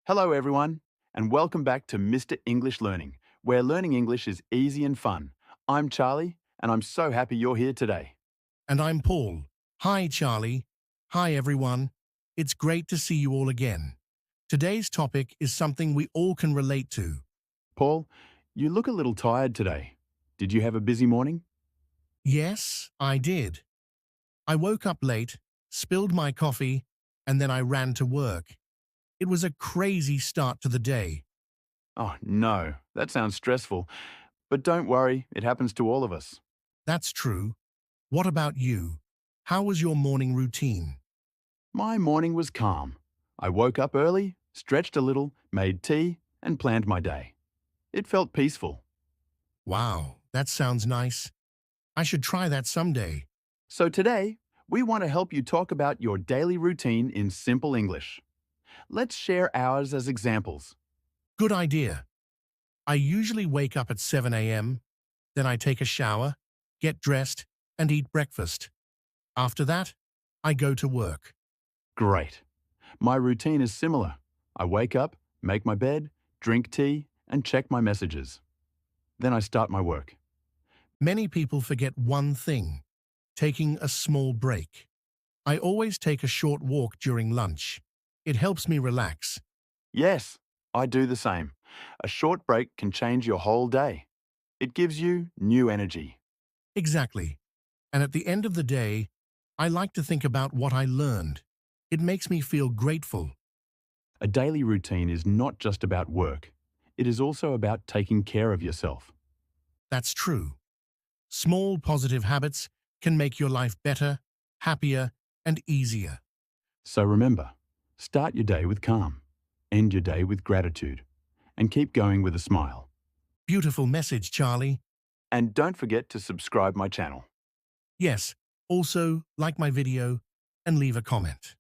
Hello, everyone, and welcome back to Mr. English Learning, where learning English is easy and fun. I'm Charlie, and I'm so happy you're here today. And I'm Paul. Hi, Charlie. Hi, everyone. It's great to see you all again. Today's topic is something we all can relate to. Paul, you look a little tired today. Did you have a busy morning? Yes, I did. I woke up late, spilled my coffee, and then I ran to work. It was a crazy start to the day. Oh, no, that sounds stressful. But don't worry, it happens to all of us. That's true. What about you? How was your morning routine? My morning was calm. I woke up early, stretched a little, made tea, and planned my day. It felt peaceful. Wow, that sounds nice. I should try that someday. So today, we want to help you talk about your daily routine in simple English. Let's share ours as examples. Good idea. I usually wake up at 7 a.m., then I take a shower, get dressed, and eat breakfast. After that, I go to work. Great. My routine is similar. I wake up, make my bed, drink tea, and check my messages. Then I start my work. Many people forget one thing, taking a small break. I always take a short walk during lunch. It helps me relax. Yes, I do the same. A short break can change your whole day. It gives you new energy. Exactly. And at the end of the day, I like to think about what I learned. It makes me feel grateful. A daily routine is not just about work. It is also about taking care of yourself. That's true. Small positive habits can make your life better, happier, and easier. So remember, start your day with calm, end your day with gratitude, and keep going with a smile. Beautiful message, Charlie. And don't forget to subscribe my channel. Yes, also like my video and leave a comment.